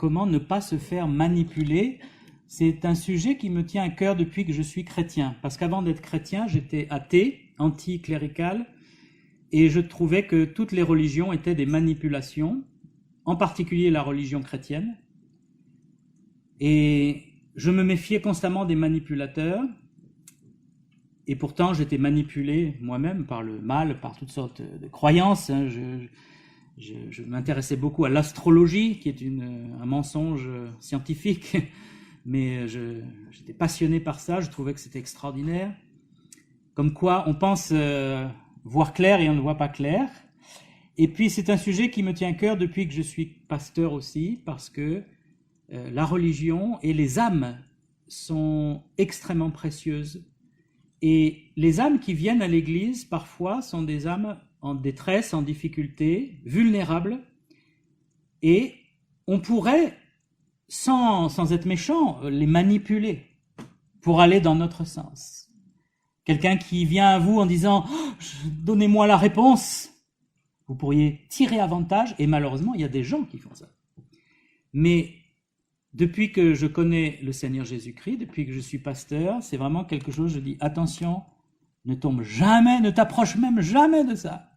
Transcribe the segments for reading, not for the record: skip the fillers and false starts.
comment ne pas se faire manipuler. C'est un sujet qui me tient à cœur depuis que je suis chrétien. Parce qu'avant d'être chrétien, j'étais athée, anticlérical, et je trouvais que toutes les religions étaient des manipulations, en particulier la religion chrétienne. Et je me méfiais constamment des manipulateurs, et pourtant j'étais manipulé moi-même par le mal, par toutes sortes de croyances. Je m'intéressais beaucoup à l'astrologie, qui est un mensonge scientifique, mais j'étais passionné par ça, je trouvais que c'était extraordinaire. Comme quoi on pense voir clair et on ne voit pas clair. Et puis c'est un sujet qui me tient à cœur depuis que je suis pasteur aussi, parce que la religion et les âmes sont extrêmement précieuses. Et les âmes qui viennent à l'Église, parfois, sont des âmes en détresse, en difficulté, vulnérables. Et on pourrait, sans être méchant, les manipuler pour aller dans notre sens. Quelqu'un qui vient à vous en disant « Donnez-moi la réponse », vous pourriez tirer avantage, et malheureusement, il y a des gens qui font ça. Mais depuis que je connais le Seigneur Jésus-Christ, depuis que je suis pasteur, c'est vraiment quelque chose, je dis attention, ne tombe jamais, ne t'approche même jamais de ça.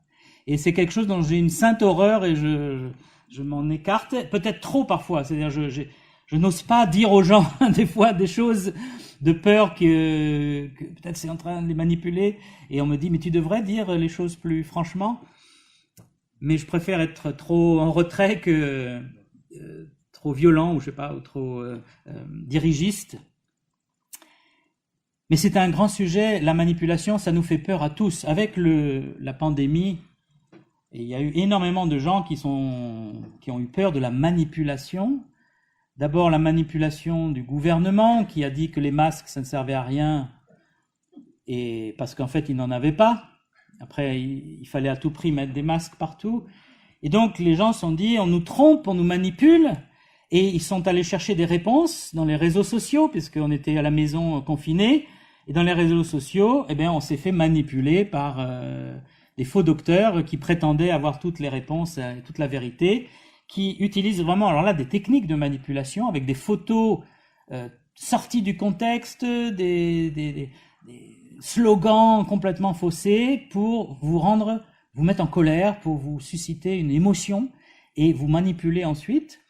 Et c'est quelque chose dont j'ai une sainte horreur et je m'en écarte, peut-être trop parfois, c'est-à-dire je n'ose pas dire aux gens des fois des choses de peur que peut-être c'est en train de les manipuler, et on me dit mais tu devrais dire les choses plus franchement, mais je préfère être trop en retrait que trop violent, ou je sais pas, ou trop dirigiste. Mais c'est un grand sujet, la manipulation, ça nous fait peur à tous. Avec la pandémie, il y a eu énormément de gens qui ont eu peur de la manipulation. D'abord la manipulation du gouvernement, qui a dit que les masques, ça ne servait à rien, et parce qu'en fait, ils n'en avaient pas. Après, il fallait à tout prix mettre des masques partout. Et donc, les gens se sont dit, on nous trompe, on nous manipule. Et ils sont allés chercher des réponses dans les réseaux sociaux, puisqu'on était à la maison confinés. Et dans les réseaux sociaux, eh bien, on s'est fait manipuler par des faux docteurs qui prétendaient avoir toutes les réponses, toute la vérité, qui utilisent vraiment, alors là, des techniques de manipulation avec des photos sorties du contexte, des slogans complètement faussés pour vous mettre en colère, pour vous susciter une émotion et vous manipuler ensuite.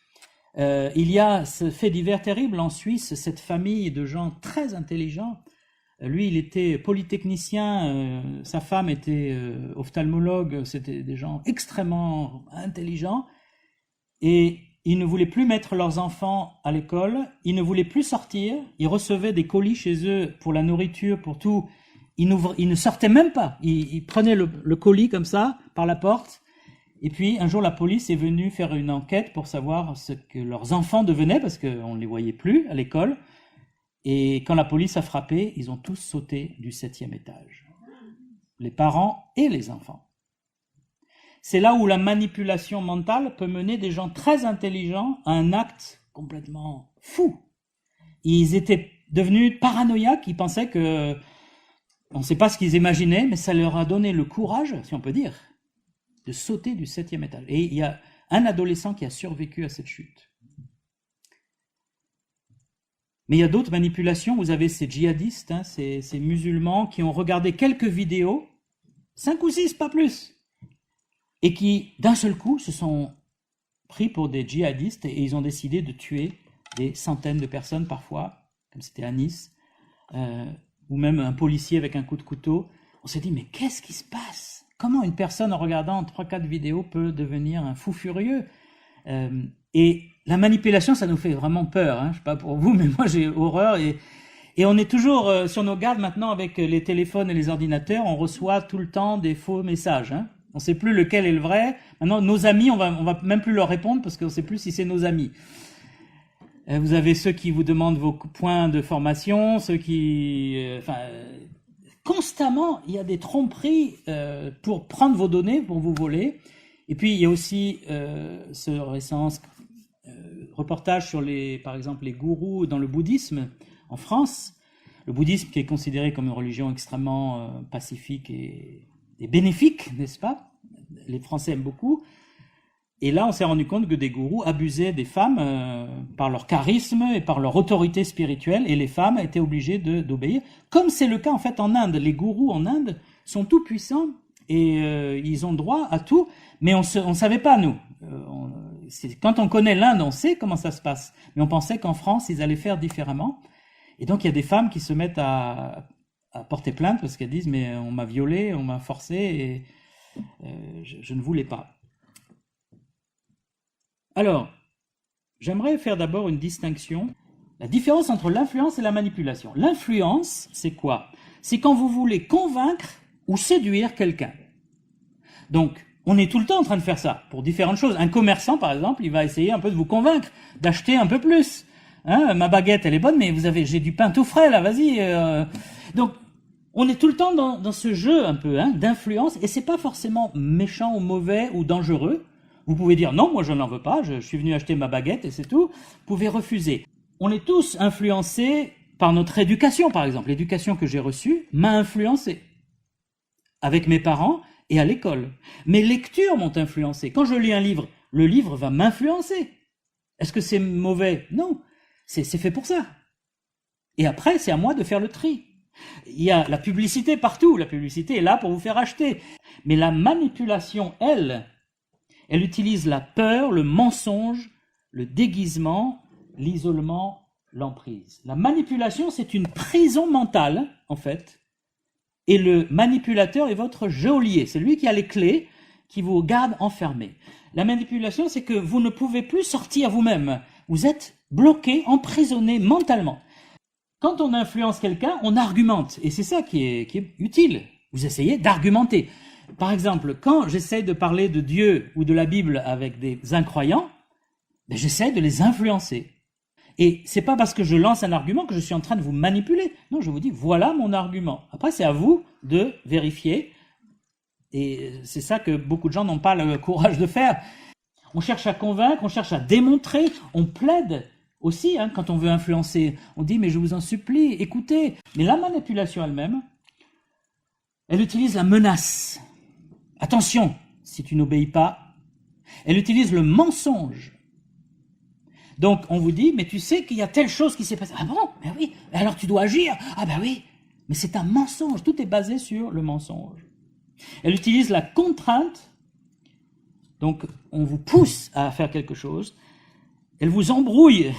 Il y a ce fait divers terrible en Suisse, cette famille de gens très intelligents. Lui, il était polytechnicien, sa femme était ophtalmologue, c'était des gens extrêmement intelligents. Et ils ne voulaient plus mettre leurs enfants à l'école, ils ne voulaient plus sortir, ils recevaient des colis chez eux pour la nourriture, pour tout. Ils ne sortaient même pas, ils prenaient le colis comme ça, par la porte. Et puis, un jour, la police est venue faire une enquête pour savoir ce que leurs enfants devenaient, parce qu'on ne les voyait plus à l'école. Et quand la police a frappé, ils ont tous sauté du 7e étage. Les parents et les enfants. C'est là où la manipulation mentale peut mener des gens très intelligents à un acte complètement fou. Ils étaient devenus paranoïaques, ils pensaient que... On ne sait pas ce qu'ils imaginaient, mais ça leur a donné le courage, si on peut dire, de sauter du 7e étage. Et il y a un adolescent qui a survécu à cette chute. Mais il y a d'autres manipulations. Vous avez ces djihadistes, ces musulmans qui ont regardé quelques vidéos, 5 ou 6, pas plus, et qui, d'un seul coup, se sont pris pour des djihadistes et ils ont décidé de tuer des centaines de personnes parfois, comme c'était à Nice, ou même un policier avec un coup de couteau. On s'est dit, mais qu'est-ce qui se passe ? Comment une personne, en regardant 3-4 vidéos, peut devenir un fou furieux ? Et la manipulation, ça nous fait vraiment peur. Je ne sais pas pour vous, mais moi j'ai horreur. Et on est toujours sur nos gardes maintenant avec les téléphones et les ordinateurs. On reçoit tout le temps des faux messages. On ne sait plus lequel est le vrai. Maintenant, nos amis, on va même plus leur répondre parce qu'on ne sait plus si c'est nos amis. Vous avez ceux qui vous demandent vos points de formation, ceux qui... constamment, il y a des tromperies pour prendre vos données, pour vous voler. Et puis, il y a aussi ce récent reportage sur, par exemple, les gourous dans le bouddhisme en France. Le bouddhisme qui est considéré comme une religion extrêmement pacifique et bénéfique, n'est-ce pas ? Les Français aiment beaucoup. Et là, on s'est rendu compte que des gourous abusaient des femmes par leur charisme et par leur autorité spirituelle, et les femmes étaient obligées d'obéir, comme c'est le cas en fait en Inde. Les gourous en Inde sont tout puissants et ils ont droit à tout, mais on savait pas nous. Quand on connaît l'Inde, on sait comment ça se passe, mais on pensait qu'en France, ils allaient faire différemment. Et donc, il y a des femmes qui se mettent à porter plainte parce qu'elles disent « mais on m'a violée, on m'a forcée et je ne voulais pas ». Alors, j'aimerais faire d'abord une distinction, la différence entre l'influence et la manipulation. L'influence, c'est quoi? C'est quand vous voulez convaincre ou séduire quelqu'un. Donc, on est tout le temps en train de faire ça, pour différentes choses. Un commerçant, par exemple, il va essayer un peu de vous convaincre, d'acheter un peu plus. Hein, ma baguette, elle est bonne, mais j'ai du pain tout frais, là, vas-y. Donc, on est tout le temps dans ce jeu, un peu, d'influence, et c'est pas forcément méchant ou mauvais ou dangereux. Vous pouvez dire non, moi je n'en veux pas, je suis venu acheter ma baguette et c'est tout. Vous pouvez refuser. On est tous influencés par notre éducation, par exemple. L'éducation que j'ai reçue m'a influencé avec mes parents et à l'école. Mes lectures m'ont influencé. Quand je lis un livre, le livre va m'influencer. Est-ce que c'est mauvais? Non, c'est fait pour ça. Et après, c'est à moi de faire le tri. Il y a la publicité partout. La publicité est là pour vous faire acheter. Mais la manipulation, elle utilise la peur, le mensonge, le déguisement, l'isolement, l'emprise. La manipulation, c'est une prison mentale, en fait, et le manipulateur est votre geôlier. C'est lui qui a les clés, qui vous garde enfermé. La manipulation, c'est que vous ne pouvez plus sortir vous-même. Vous êtes bloqué, emprisonné mentalement. Quand on influence quelqu'un, on argumente, et c'est ça qui est utile. Vous essayez d'argumenter. Par exemple, quand j'essaie de parler de Dieu ou de la Bible avec des incroyants, j'essaie de les influencer. Et c'est pas parce que je lance un argument que je suis en train de vous manipuler. Non, je vous dis, voilà mon argument. Après, c'est à vous de vérifier. Et c'est ça que beaucoup de gens n'ont pas le courage de faire. On cherche à convaincre, on cherche à démontrer, on plaide aussi quand on veut influencer. On dit, mais je vous en supplie, écoutez. Mais la manipulation elle-même, elle utilise la menace. Attention, si tu n'obéis pas, elle utilise le mensonge. Donc, on vous dit, mais tu sais qu'il y a telle chose qui s'est passée. Ah bon? Ben oui. Alors tu dois agir. Ah ben oui. Mais c'est un mensonge. Tout est basé sur le mensonge. Elle utilise la contrainte. Donc, on vous pousse à faire quelque chose. Elle vous embrouille.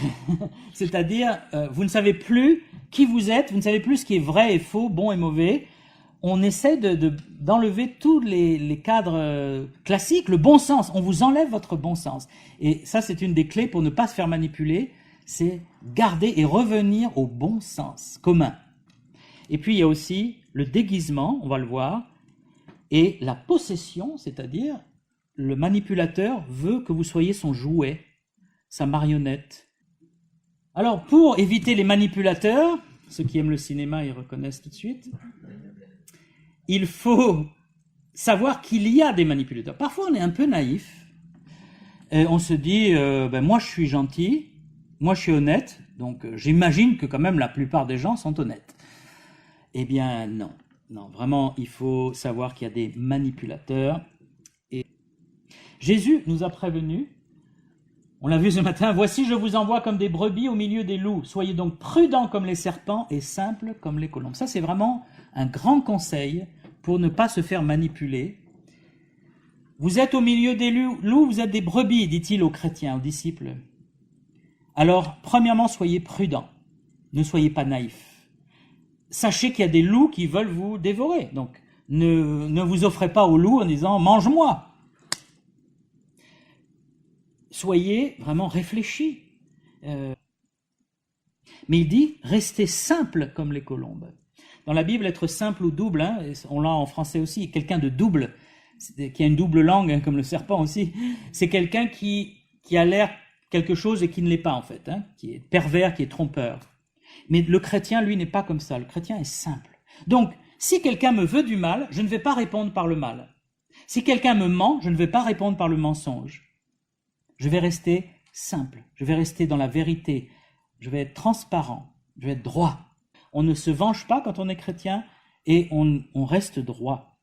C'est-à-dire, vous ne savez plus qui vous êtes, vous ne savez plus ce qui est vrai et faux, bon et mauvais. On essaie d'enlever tous les cadres classiques, le bon sens. On vous enlève votre bon sens. Et ça, c'est une des clés pour ne pas se faire manipuler, c'est garder et revenir au bon sens commun. Et puis, il y a aussi le déguisement, on va le voir, et la possession, c'est-à-dire le manipulateur veut que vous soyez son jouet, sa marionnette. Alors, pour éviter les manipulateurs, ceux qui aiment le cinéma, ils reconnaissent tout de suite, il faut savoir qu'il y a des manipulateurs. Parfois, on est un peu naïf. Et on se dit, moi, je suis gentil, moi, je suis honnête, donc j'imagine que quand même la plupart des gens sont honnêtes. Eh bien, non. Non, vraiment, il faut savoir qu'il y a des manipulateurs. Et Jésus nous a prévenus. On l'a vu ce matin. Voici, je vous envoie comme des brebis au milieu des loups. Soyez donc prudents comme les serpents et simples comme les colombes. Ça, c'est vraiment un grand conseil pour ne pas se faire manipuler. Vous êtes au milieu des loups, vous êtes des brebis, dit-il aux chrétiens, aux disciples. Alors, premièrement, soyez prudents. Ne soyez pas naïfs. Sachez qu'il y a des loups qui veulent vous dévorer. Donc, ne vous offrez pas aux loups en disant « mange-moi ». Soyez vraiment réfléchis. Mais il dit « restez simples comme les colombes ». Dans la Bible, être simple ou double, on l'a en français aussi, quelqu'un de double, qui a une double langue, comme le serpent aussi, c'est quelqu'un qui a l'air quelque chose et qui ne l'est pas en fait, qui est pervers, qui est trompeur. Mais le chrétien, lui, n'est pas comme ça. Le chrétien est simple. Donc, si quelqu'un me veut du mal, je ne vais pas répondre par le mal. Si quelqu'un me ment, je ne vais pas répondre par le mensonge. Je vais rester simple. Je vais rester dans la vérité. Je vais être transparent. Je vais être droit. On ne se venge pas quand on est chrétien et on reste droit.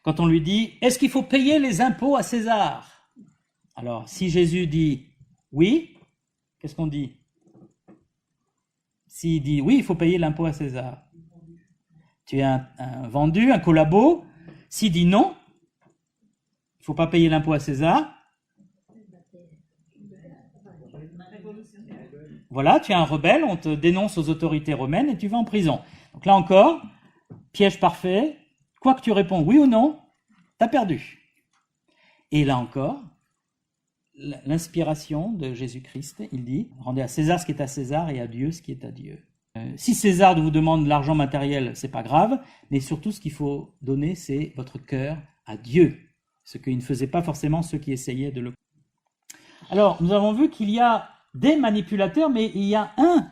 Quand on lui dit « Est-ce qu'il faut payer les impôts à César ?» Alors, si Jésus dit oui, qu'est-ce qu'on dit? S'il dit oui, il faut payer l'impôt à César. Tu es un vendu, un collabo. S'il dit non, il ne faut pas payer l'impôt à César. Voilà, tu es un rebelle, on te dénonce aux autorités romaines et tu vas en prison. Donc là encore, piège parfait, quoi que tu réponds oui ou non, tu as perdu. Et là encore, l'inspiration de Jésus-Christ, il dit, rendez à César ce qui est à César et à Dieu ce qui est à Dieu. Si César vous demande de l'argent matériel, c'est pas grave, mais surtout ce qu'il faut donner, c'est votre cœur à Dieu, ce qu'ils ne faisaient pas forcément ceux qui essayaient de le... Alors, nous avons vu qu'il y a des manipulateurs, mais il y a un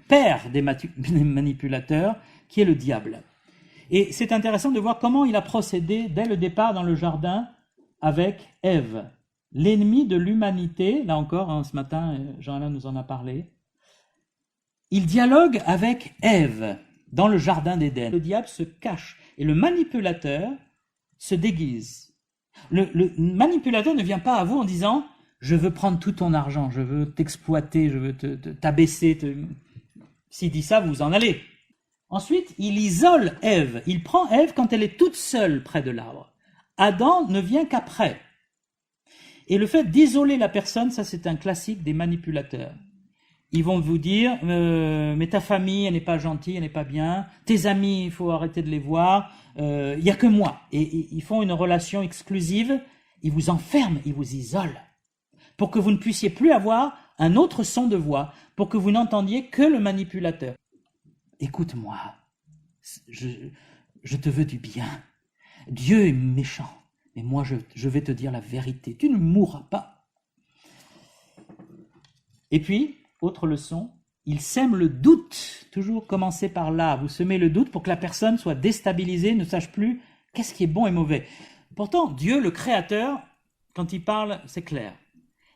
père des manipulateurs qui est le diable. Et c'est intéressant de voir comment il a procédé dès le départ dans le jardin avec Ève, l'ennemi de l'humanité. Là encore, ce matin, Jean-Alain nous en a parlé. Il dialogue avec Ève dans le jardin d'Éden. Le diable se cache et le manipulateur se déguise. Le manipulateur ne vient pas à vous en disant « je veux prendre tout ton argent, je veux t'exploiter, je veux t'abaisser. » S'il dit ça, vous en allez. Ensuite, il isole Ève. Il prend Ève quand elle est toute seule près de l'arbre. Adam ne vient qu'après. Et le fait d'isoler la personne, ça c'est un classique des manipulateurs. Ils vont vous dire mais ta famille, elle n'est pas gentille, elle n'est pas bien. Tes amis, il faut arrêter de les voir. Il n'y a que moi. Et ils font une relation exclusive. Ils vous enferment, ils vous isolent. Pour que vous ne puissiez plus avoir un autre son de voix. Pour que vous n'entendiez que le manipulateur. Écoute-moi. Je te veux du bien. Dieu est méchant. Mais moi, je vais te dire la vérité. Tu ne mourras pas. Et puis, autre leçon, il sème le doute. Toujours commencer par là. Vous semez le doute pour que la personne soit déstabilisée, ne sache plus qu'est-ce qui est bon et mauvais. Pourtant, Dieu, le Créateur, quand il parle, c'est clair.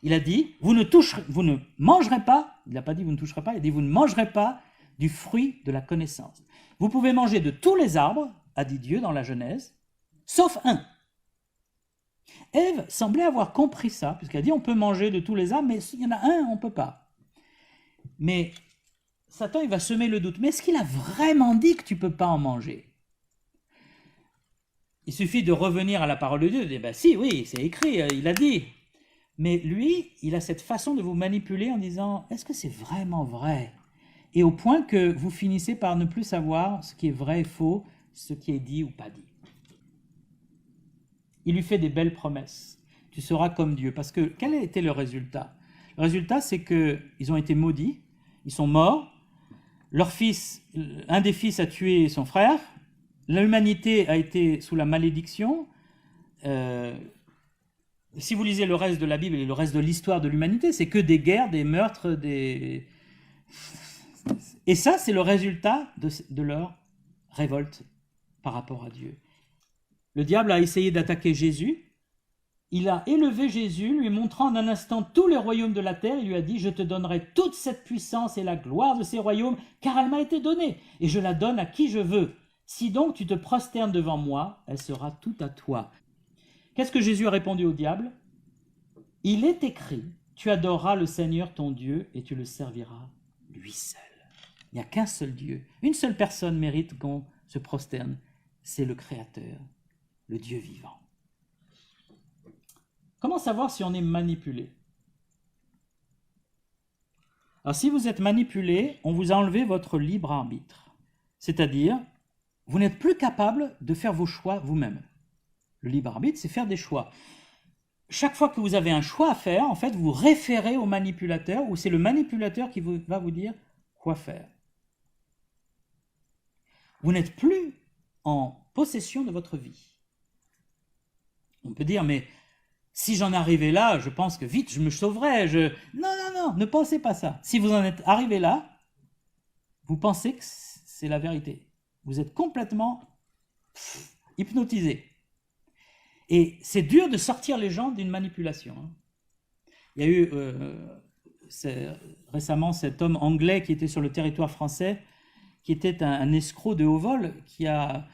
Il a dit, vous ne mangerez pas, il n'a pas dit vous ne toucherez pas, il a dit vous ne mangerez pas du fruit de la connaissance. Vous pouvez manger de tous les arbres, a dit Dieu dans la Genèse, sauf un. Ève semblait avoir compris ça, puisqu'elle a dit on peut manger de tous les arbres, mais s'il y en a un, on ne peut pas. Mais Satan, il va semer le doute. Mais est-ce qu'il a vraiment dit que tu ne peux pas en manger? Il suffit de revenir à la parole de Dieu, de dire, ben si, oui, c'est écrit, il a dit. Mais lui, il a cette façon de vous manipuler en disant, est-ce que c'est vraiment vrai? Et au point que vous finissez par ne plus savoir ce qui est vrai et faux, ce qui est dit ou pas dit. Il lui fait des belles promesses. Tu seras comme Dieu. Parce que quel a été le résultat? Le résultat, c'est qu'ils ont été maudits, ils sont morts, leur fils, un des fils a tué son frère, l'humanité a été sous la malédiction. Si vous lisez le reste de la Bible et le reste de l'histoire de l'humanité, c'est que des guerres, des meurtres, des... Et ça, c'est le résultat de leur révolte par rapport à Dieu. Le diable a essayé d'attaquer Jésus. Il a élevé Jésus, lui montrant en un instant tous les royaumes de la terre. Il lui a dit, je te donnerai toute cette puissance et la gloire de ces royaumes, car elle m'a été donnée, et je la donne à qui je veux. Si donc tu te prosternes devant moi, elle sera toute à toi. Qu'est-ce que Jésus a répondu au diable? Il est écrit, tu adoreras le Seigneur ton Dieu et tu le serviras lui seul. Il n'y a qu'un seul Dieu. Une seule personne mérite qu'on se prosterne. C'est le Créateur, le Dieu vivant. Comment savoir si on est manipulé? Alors, si vous êtes manipulé, on vous a enlevé votre libre arbitre. C'est-à-dire, vous n'êtes plus capable de faire vos choix vous-même. Le libre arbitre, c'est faire des choix. Chaque fois que vous avez un choix à faire, en fait, vous référez au manipulateur, ou c'est le manipulateur qui va vous dire quoi faire. Vous n'êtes plus en possession de votre vie. On peut dire, mais si j'en arrivais là, je pense que vite, je me sauverais. Non, ne pensez pas ça. Si vous en êtes arrivé là, vous pensez que c'est la vérité. Vous êtes complètement hypnotisé. Et c'est dur de sortir les gens d'une manipulation. Il y a eu récemment cet homme anglais qui était sur le territoire français, qui était un escroc de haut vol, qui a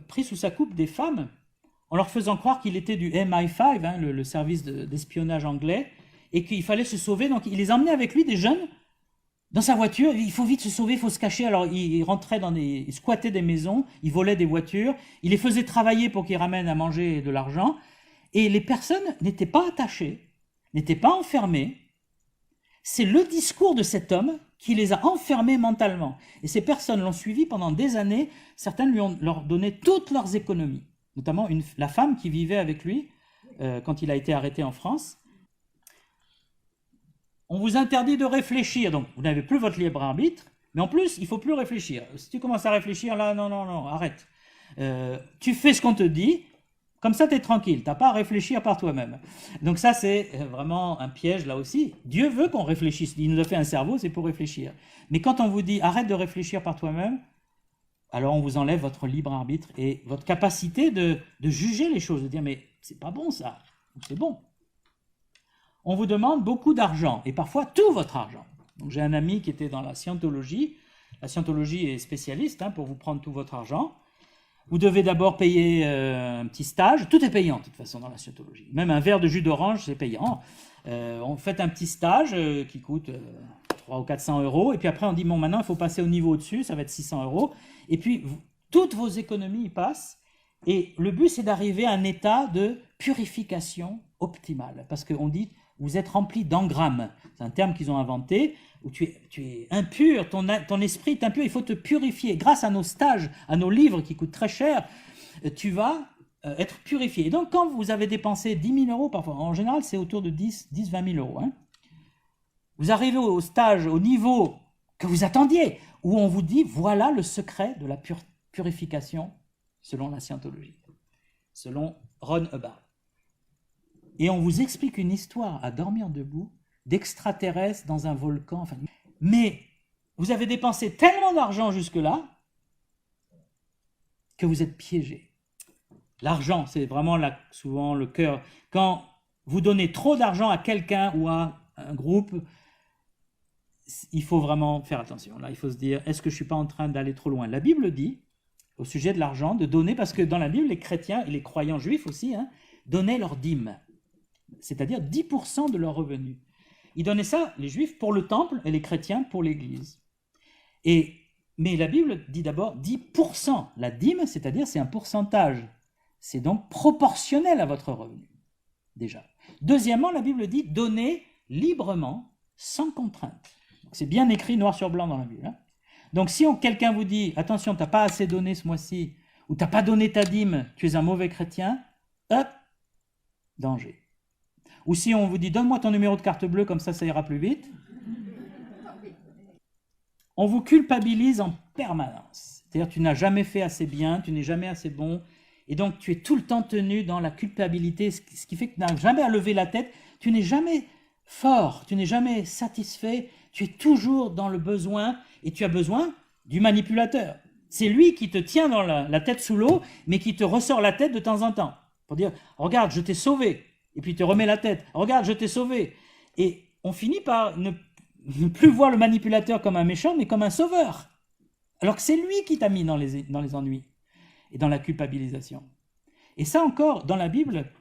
pris sous sa coupe des femmes en leur faisant croire qu'il était du MI5, hein, le service d'espionnage anglais, et qu'il fallait se sauver. Donc il les emmenait avec lui, des jeunes, dans sa voiture. Il faut vite se sauver, il faut se cacher. Alors il rentrait il squattait des maisons, il volait des voitures, il les faisait travailler pour qu'ils ramènent à manger de l'argent. Et les personnes n'étaient pas attachées, n'étaient pas enfermées. C'est le discours de cet homme qui les a enfermés mentalement. Et ces personnes l'ont suivi pendant des années. Certaines leur donné toutes leurs économies, notamment la femme qui vivait avec lui quand il a été arrêté en France. On vous interdit de réfléchir, donc vous n'avez plus votre libre arbitre, mais en plus, il ne faut plus réfléchir. Si tu commences à réfléchir, là, non, arrête. Tu fais ce qu'on te dit, comme ça tu es tranquille, tu n'as pas à réfléchir par toi-même. Donc ça, c'est vraiment un piège là aussi. Dieu veut qu'on réfléchisse, il nous a fait un cerveau, c'est pour réfléchir. Mais quand on vous dit arrête de réfléchir par toi-même, alors on vous enlève votre libre arbitre et votre capacité de juger les choses, de dire mais c'est pas bon ça, ou c'est bon. On vous demande beaucoup d'argent, et parfois tout votre argent. Donc j'ai un ami qui était dans la scientologie. La scientologie est spécialiste hein, pour vous prendre tout votre argent. Vous devez d'abord payer un petit stage. Tout est payant de toute façon dans la scientologie. Même un verre de jus d'orange, c'est payant. On fait un petit stage qui coûte 300 ou 400 euros, et puis après on dit bon maintenant il faut passer au niveau au-dessus, ça va être 600 euros. Et puis toutes vos économies y passent, et le but c'est d'arriver à un état de purification optimale. Parce qu'on dit vous êtes rempli d'engrammes. C'est un terme qu'ils ont inventé, où tu es impur, ton esprit est impur, il faut te purifier. Grâce à nos stages, à nos livres qui coûtent très cher, tu vas être purifié. Et donc quand vous avez dépensé 10 000 euros, parfois, en général c'est autour de 10-20 000 euros, hein, vous arrivez au stage, au niveau que vous attendiez, où on vous dit voilà le secret de la purification selon la scientologie, selon Ron Hubbard. Et on vous explique une histoire à dormir debout d'extraterrestres dans un volcan. Enfin, mais vous avez dépensé tellement d'argent jusque-là que vous êtes piégé. L'argent, c'est vraiment souvent le cœur. Quand vous donnez trop d'argent à quelqu'un ou à un groupe, il faut vraiment faire attention. Là, il faut se dire, est-ce que je ne suis pas en train d'aller trop loin? La Bible dit, au sujet de l'argent, de donner, parce que dans la Bible, les chrétiens et les croyants juifs aussi, hein, donnaient leur dîme, c'est-à-dire 10% de leurs revenus. Ils donnaient ça, les juifs, pour le temple et les chrétiens pour l'église. Mais la Bible dit d'abord 10%. La dîme, c'est-à-dire c'est un pourcentage. C'est donc proportionnel à votre revenu, déjà. Deuxièmement, la Bible dit donnez librement, sans contrainte. C'est bien écrit noir sur blanc dans la Bible. Hein. Donc si quelqu'un vous dit, attention, tu n'as pas assez donné ce mois-ci, ou tu n'as pas donné ta dîme, tu es un mauvais chrétien, hop, danger. Ou si on vous dit, donne-moi ton numéro de carte bleue, comme ça ira plus vite. On vous culpabilise en permanence. C'est-à-dire tu n'as jamais fait assez bien, tu n'es jamais assez bon, et donc tu es tout le temps tenu dans la culpabilité, ce qui fait que tu n'as jamais à lever la tête, tu n'es jamais fort, tu n'es jamais satisfait, tu es toujours dans le besoin, et tu as besoin du manipulateur. C'est lui qui te tient dans la tête sous l'eau, mais qui te ressort la tête de temps en temps, pour dire, regarde, je t'ai sauvé. Et puis il te remet la tête. Regarde, je t'ai sauvé. Et on finit par ne plus voir le manipulateur comme un méchant, mais comme un sauveur. Alors que c'est lui qui t'a mis dans les ennuis et dans la culpabilisation. Et ça encore, dans la Bible,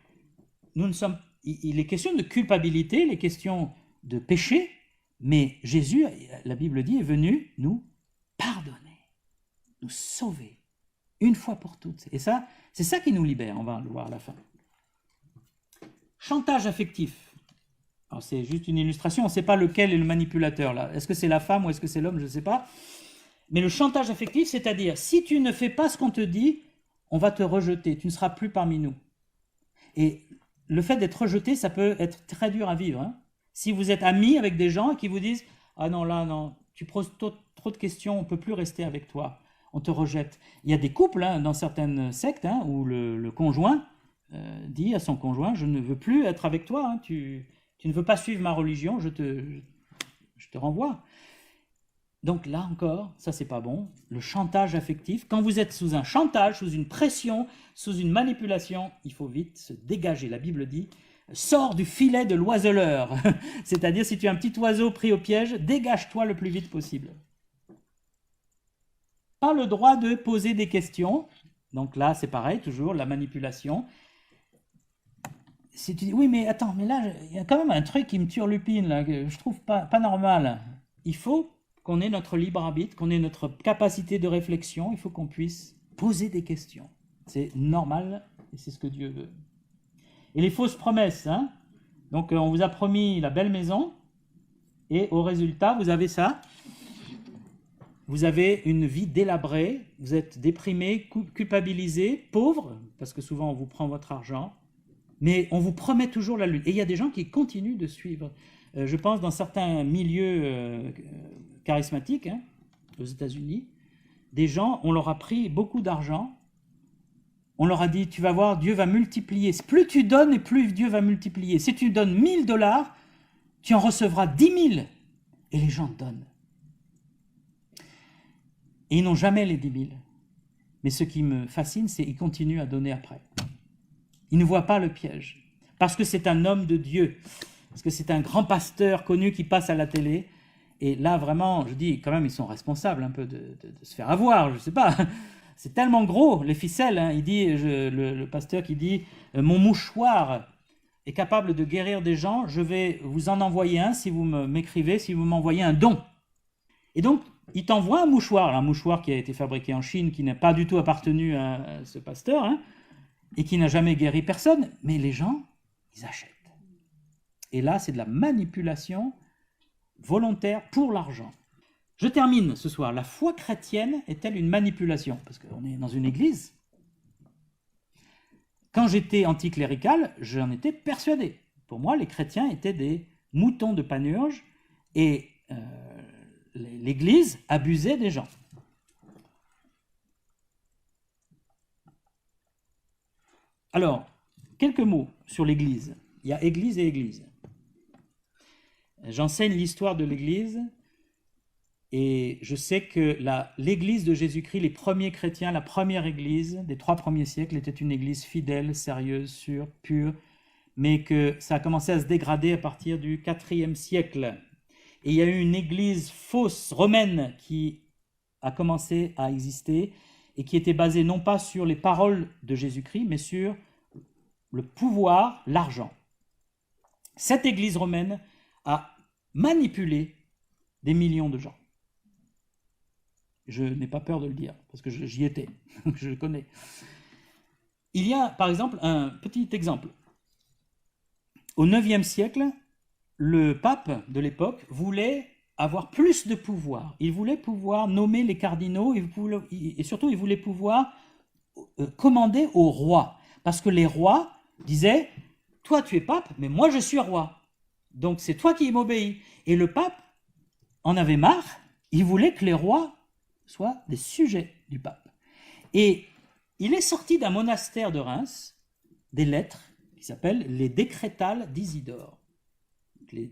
il est question de culpabilité, il est question de péché, mais Jésus, la Bible dit, est venu nous pardonner, nous sauver, une fois pour toutes. Et ça, c'est ça qui nous libère, on va le voir à la fin. Chantage affectif. Alors c'est juste une illustration, on ne sait pas lequel est le manipulateur là. Est-ce que c'est la femme ou est-ce que c'est l'homme, je ne sais pas. Mais le chantage affectif, c'est-à-dire, si tu ne fais pas ce qu'on te dit, on va te rejeter, tu ne seras plus parmi nous. Et le fait d'être rejeté, ça peut être très dur à vivre. Hein. Si vous êtes amis avec des gens qui vous disent « Ah non, là, non, tu poses trop de questions, on ne peut plus rester avec toi, on te rejette. » Il y a des couples, hein, dans certaines sectes, hein, où le conjoint dit à son conjoint, je ne veux plus être avec toi, hein, tu ne veux pas suivre ma religion, je te renvoie. Donc là encore, ça c'est pas bon, le chantage affectif, quand vous êtes sous un chantage, sous une pression, sous une manipulation, il faut vite se dégager. La Bible dit, sors du filet de l'oiseleur, c'est-à-dire si tu es un petit oiseau pris au piège, dégage-toi le plus vite possible. Pas le droit de poser des questions, donc là c'est pareil, toujours la manipulation. si tu dis, oui, mais attends, mais là, il y a quand même un truc qui me turlupine, là, que je trouve pas normal. Il faut qu'on ait notre libre arbitre, qu'on ait notre capacité de réflexion, il faut qu'on puisse poser des questions. C'est normal et c'est ce que Dieu veut. Et les fausses promesses, hein. Donc on vous a promis la belle maison et au résultat, vous avez ça. Vous avez une vie délabrée, vous êtes déprimé, culpabilisé, pauvre, parce que souvent on vous prend votre argent, mais on vous promet toujours la lune. Et il y a des gens qui continuent de suivre. Je pense dans certains milieux charismatiques, hein, aux États-Unis, des gens, on leur a pris beaucoup d'argent, on leur a dit, tu vas voir, Dieu va multiplier. Plus tu donnes et plus Dieu va multiplier. Si tu donnes 1 000 $, tu en recevras 10 000. Et les gens donnent. Et ils n'ont jamais les 10 000. Mais ce qui me fascine, c'est qu'ils continuent à donner après. Ils ne voient pas le piège. Parce que c'est un homme de Dieu. Parce que c'est un grand pasteur connu qui passe à la télé. Et là, vraiment, je dis, quand même, ils sont responsables un peu de se faire avoir, je ne sais pas. C'est tellement gros, les ficelles. Hein. Il dit, le pasteur qui dit, mon mouchoir est capable de guérir des gens, je vais vous en envoyer un si vous m'écrivez, si vous m'envoyez un don. Et donc, il t'envoie un mouchoir qui a été fabriqué en Chine, qui n'a pas du tout appartenu à ce pasteur, hein, et qui n'a jamais guéri personne, mais les gens, ils achètent. Et là, c'est de la manipulation volontaire pour l'argent. Je termine ce soir. La foi chrétienne est-elle une manipulation? Parce qu'on est dans une église. Quand j'étais anticlérical, j'en étais persuadé. Pour moi, les chrétiens étaient des moutons de Panurge et l'église abusait des gens. Alors, quelques mots sur l'église. Il y a église et église. J'enseigne l'histoire de l'église et je sais que l'église de Jésus-Christ, les premiers chrétiens, la première église des 3 premiers siècles était une église fidèle, sérieuse, sûre, pure, mais que ça a commencé à se dégrader à partir du 4e siècle. Et il y a eu une église fausse romaine qui a commencé à exister et qui était basée non pas sur les paroles de Jésus-Christ, mais sur le pouvoir, l'argent. Cette église romaine a manipulé des millions de gens. Je n'ai pas peur de le dire, parce que j'y étais, je le connais. Il y a, par exemple, un petit exemple. Au 9e siècle, le pape de l'époque voulait avoir plus de pouvoir. Il voulait pouvoir nommer les cardinaux et surtout il voulait pouvoir commander au roi. Parce que les rois disaient, toi tu es pape, mais moi je suis roi. Donc c'est toi qui m'obéis. Et le pape en avait marre, il voulait que les rois soient des sujets du pape. Et il est sorti d'un monastère de Reims des lettres qui s'appellent les décrétales d'Isidore. Les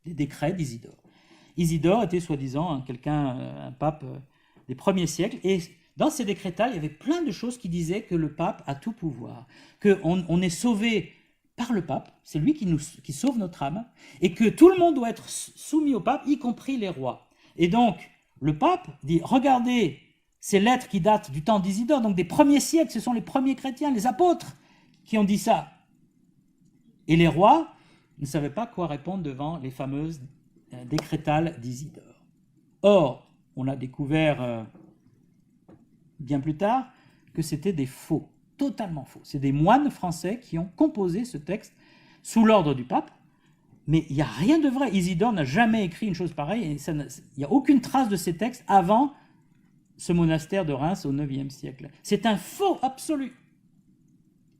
décrets d'Isidore. Isidore était soi-disant un pape des premiers siècles, et dans ces décrétales, il y avait plein de choses qui disaient que le pape a tout pouvoir, qu'on est sauvé par le pape, c'est lui qui sauve notre âme, et que tout le monde doit être soumis au pape, y compris les rois. Et donc, le pape dit, regardez ces lettres qui datent du temps d'Isidore, donc des premiers siècles, ce sont les premiers chrétiens, les apôtres, qui ont dit ça. Et les rois ne savaient pas quoi répondre devant les fameuses décrétales d'Isidore. Or, on a découvert bien plus tard que c'était des faux, totalement faux. C'est des moines français qui ont composé ce texte sous l'ordre du pape, mais il n'y a rien de vrai. Isidore n'a jamais écrit une chose pareille, et il n'y a aucune trace de ces textes avant ce monastère de Reims au 9e siècle. C'est un faux absolu.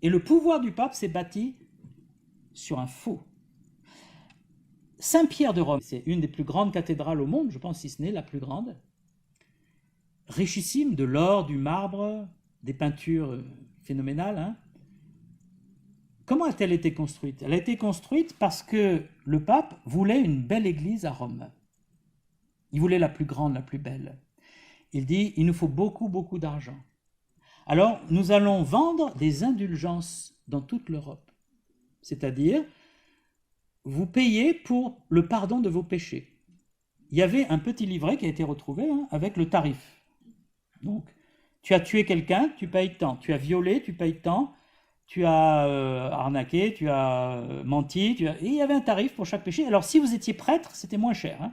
Et le pouvoir du pape s'est bâti sur un faux. Saint-Pierre de Rome, c'est une des plus grandes cathédrales au monde, je pense, si ce n'est la plus grande, richissime, de l'or, du marbre, des peintures phénoménales. Hein. Comment a-t-elle été construite? Elle a été construite parce que le pape voulait une belle église à Rome. Il voulait la plus grande, la plus belle. Il dit, il nous faut beaucoup, beaucoup d'argent. Alors, nous allons vendre des indulgences dans toute l'Europe. C'est-à-dire, vous payez pour le pardon de vos péchés. Il y avait un petit livret qui a été retrouvé avec le tarif. Donc, tu as tué quelqu'un, tu payes tant. Tu as violé, tu payes tant. tu as arnaqué, tu as menti, et il y avait un tarif pour chaque péché. Alors si vous étiez prêtre, c'était moins cher. Hein.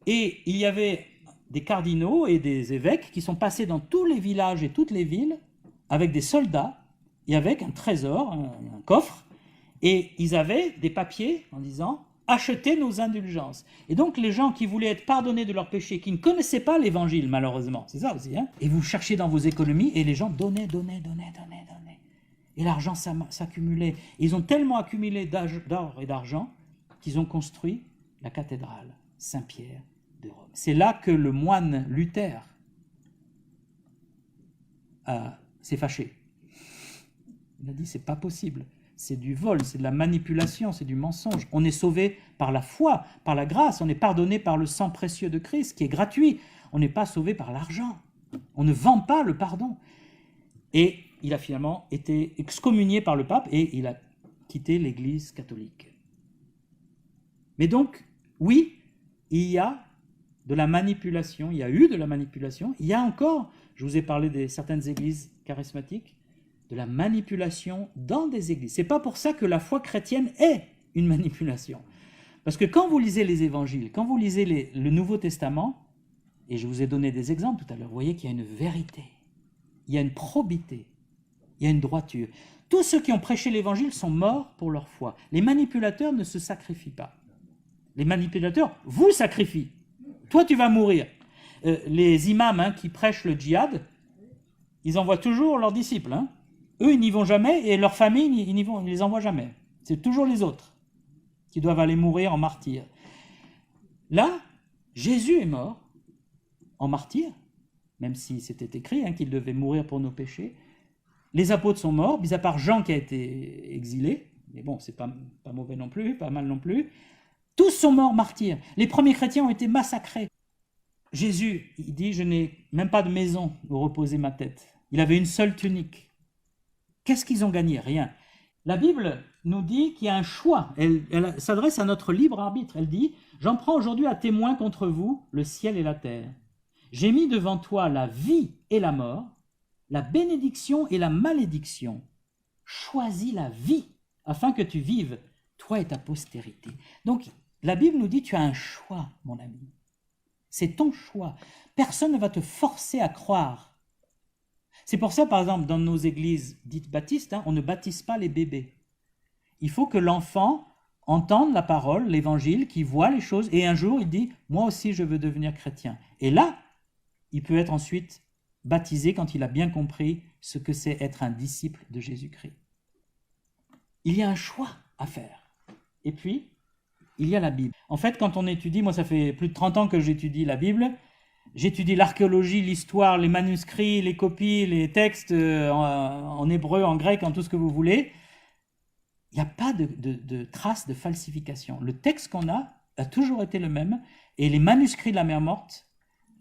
Et il y avait des cardinaux et des évêques qui sont passés dans tous les villages et toutes les villes avec des soldats et avec un trésor, un coffre, et ils avaient des papiers en disant « Achetez nos indulgences ». Et donc les gens qui voulaient être pardonnés de leurs péchés, qui ne connaissaient pas l'évangile malheureusement, c'est ça aussi, hein, et vous cherchiez dans vos économies et les gens donnaient. Et l'argent s'accumulait. Ils ont tellement accumulé d'or et d'argent qu'ils ont construit la cathédrale Saint-Pierre de Rome. C'est là que le moine Luther s'est fâché. Il a dit, c'est pas possible. C'est du vol, c'est de la manipulation, c'est du mensonge. On est sauvé par la foi, par la grâce, on est pardonné par le sang précieux de Christ, qui est gratuit. On n'est pas sauvé par l'argent. On ne vend pas le pardon. Et il a finalement été excommunié par le pape et il a quitté l'Église catholique. Mais donc, oui, il y a de la manipulation, il y a eu de la manipulation, il y a encore, je vous ai parlé de certaines églises charismatiques, de la manipulation dans des églises. Ce n'est pas pour ça que la foi chrétienne est une manipulation. Parce que quand vous lisez les évangiles, quand vous lisez le Nouveau Testament, et je vous ai donné des exemples tout à l'heure, vous voyez qu'il y a une vérité, il y a une probité, il y a une droiture. Tous ceux qui ont prêché l'évangile sont morts pour leur foi. Les manipulateurs ne se sacrifient pas. Les manipulateurs vous sacrifient. Toi, tu vas mourir. Les imams qui prêchent le djihad, ils envoient toujours leurs disciples. Hein. Eux, ils n'y vont jamais et leur famille, ils ne les envoient jamais. C'est toujours les autres qui doivent aller mourir en martyr. Là, Jésus est mort en martyr, même si c'était écrit qu'il devait mourir pour nos péchés. Les apôtres sont morts, mis à part Jean qui a été exilé, mais bon, c'est pas mauvais non plus, pas mal non plus. Tous sont morts martyrs. Les premiers chrétiens ont été massacrés. Jésus, il dit, je n'ai même pas de maison où reposer ma tête. Il avait une seule tunique. Qu'est-ce qu'ils ont gagné? Rien. La Bible nous dit qu'il y a un choix. Elle s'adresse à notre libre arbitre. Elle dit, j'en prends aujourd'hui à témoin contre vous le ciel et la terre. J'ai mis devant toi la vie et la mort, la bénédiction et la malédiction. Choisis la vie afin que tu vives, toi et ta postérité. Donc, la Bible nous dit, tu as un choix, mon ami. C'est ton choix. Personne ne va te forcer à croire. C'est pour ça, par exemple, dans nos églises dites baptistes, on ne baptise pas les bébés. Il faut que l'enfant entende la parole, l'évangile, qu'il voit les choses, et un jour, il dit, moi aussi, je veux devenir chrétien. Et là, il peut être ensuite baptisé quand il a bien compris ce que c'est être un disciple de Jésus-Christ. Il y a un choix à faire. Et puis, il y a la Bible. En fait, quand on étudie, moi ça fait plus de 30 ans que j'étudie la Bible, j'étudie l'archéologie, l'histoire, les manuscrits, les copies, les textes en hébreu, en grec, en tout ce que vous voulez. Il n'y a pas de traces de falsification. Le texte qu'on a toujours été le même, et les manuscrits de la mer Morte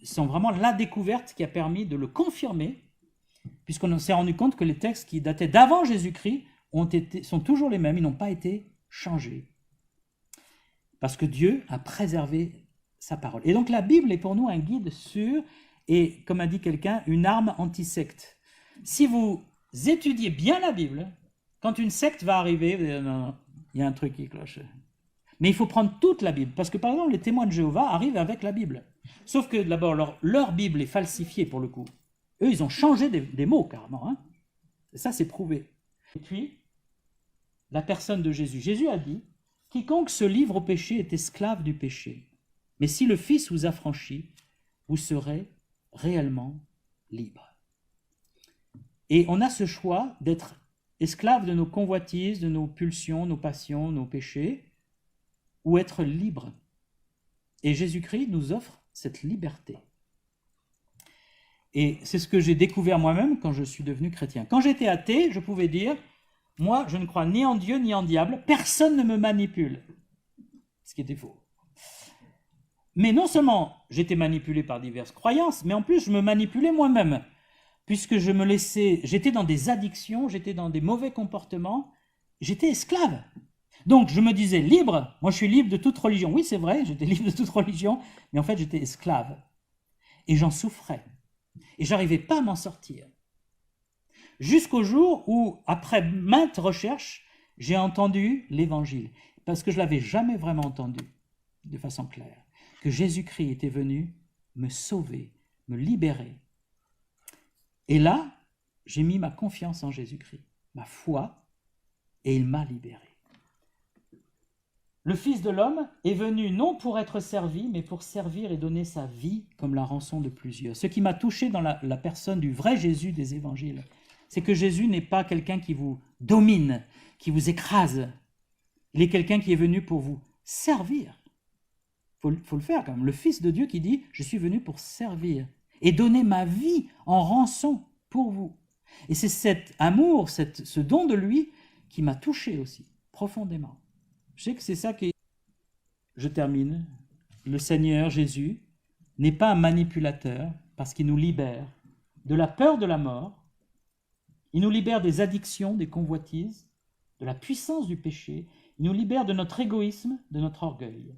sont vraiment la découverte qui a permis de le confirmer, puisqu'on s'est rendu compte que les textes qui dataient d'avant Jésus-Christ sont toujours les mêmes, ils n'ont pas été changés. Parce que Dieu a préservé sa parole. Et donc la Bible est pour nous un guide sûr et, comme a dit quelqu'un, une arme anti-secte. Si vous étudiez bien la Bible, quand une secte va arriver, vous allez dire, non, il y a un truc qui cloche. Mais il faut prendre toute la Bible. Parce que par exemple, les témoins de Jéhovah arrivent avec la Bible. Sauf que d'abord, leur Bible est falsifiée pour le coup. Eux, ils ont changé des mots carrément. Hein. Et ça, c'est prouvé. Et puis, la personne de Jésus. Jésus a dit, quiconque se livre au péché est esclave du péché. Mais si le Fils vous affranchit, vous serez réellement libre. Et on a ce choix d'être esclave de nos convoitises, de nos pulsions, nos passions, nos péchés, ou être libre. Et Jésus-Christ nous offre cette liberté. Et c'est ce que j'ai découvert moi-même quand je suis devenu chrétien. Quand j'étais athée, je pouvais dire, moi, je ne crois ni en Dieu ni en diable, personne ne me manipule. Ce qui était faux. Mais non seulement j'étais manipulé par diverses croyances, mais en plus je me manipulais moi-même, puisque j'étais dans des addictions, j'étais dans des mauvais comportements, j'étais esclave. Donc je me disais libre, moi je suis libre de toute religion. Oui, c'est vrai, j'étais libre de toute religion, mais en fait j'étais esclave. Et j'en souffrais. Et j'arrivais pas à m'en sortir. jusqu'au jour où, après maintes recherches, j'ai entendu l'Évangile, parce que je ne l'avais jamais vraiment entendu de façon claire, que Jésus-Christ était venu me sauver, me libérer. Et là, j'ai mis ma confiance en Jésus-Christ, ma foi, et il m'a libéré. Le Fils de l'homme est venu non pour être servi, mais pour servir et donner sa vie comme la rançon de plusieurs. Ce qui m'a touché dans la personne du vrai Jésus des évangiles, c'est que Jésus n'est pas quelqu'un qui vous domine, qui vous écrase. Il est quelqu'un qui est venu pour vous servir. Il faut le faire quand même. Le Fils de Dieu qui dit « Je suis venu pour servir et donner ma vie en rançon pour vous ». Et c'est cet amour, ce don de lui qui m'a touché aussi, profondément. Je sais que c'est ça qui... Je termine. Le Seigneur Jésus n'est pas un manipulateur parce qu'il nous libère de la peur de la mort. Il nous libère des addictions, des convoitises, de la puissance du péché. Il nous libère de notre égoïsme, de notre orgueil.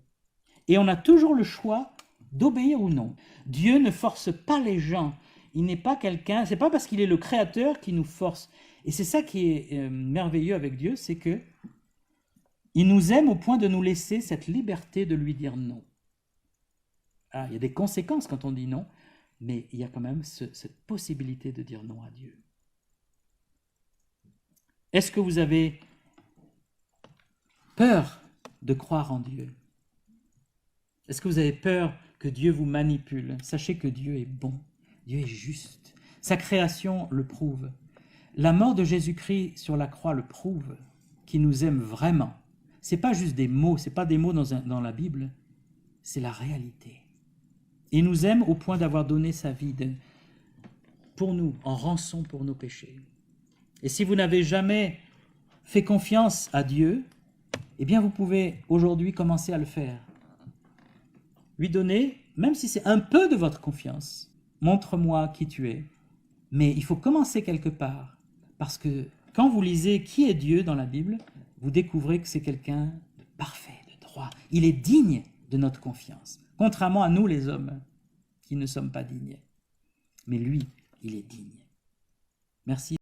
Et on a toujours le choix d'obéir ou non. Dieu ne force pas les gens. Il n'est pas quelqu'un, c'est pas parce qu'il est le créateur qui nous force. Et c'est ça qui est merveilleux avec Dieu, c'est que il nous aime au point de nous laisser cette liberté de lui dire non. Ah, il y a des conséquences quand on dit non, mais il y a quand même cette possibilité de dire non à Dieu. Est-ce que vous avez peur de croire en Dieu? Est-ce que vous avez peur que Dieu vous manipule? Sachez que Dieu est bon, Dieu est juste. Sa création le prouve. La mort de Jésus-Christ sur la croix le prouve, qu'il nous aime vraiment. Ce n'est pas juste des mots, ce n'est pas des mots dans la Bible, c'est la réalité. Il nous aime au point d'avoir donné sa vie pour nous, en rançon pour nos péchés. Et si vous n'avez jamais fait confiance à Dieu, eh bien vous pouvez aujourd'hui commencer à le faire. Lui donner, même si c'est un peu de votre confiance, montre-moi qui tu es. Mais il faut commencer quelque part, parce que quand vous lisez qui est Dieu dans la Bible, vous découvrez que c'est quelqu'un de parfait, de droit. Il est digne de notre confiance, contrairement à nous les hommes, qui ne sommes pas dignes. Mais lui, il est digne. Merci.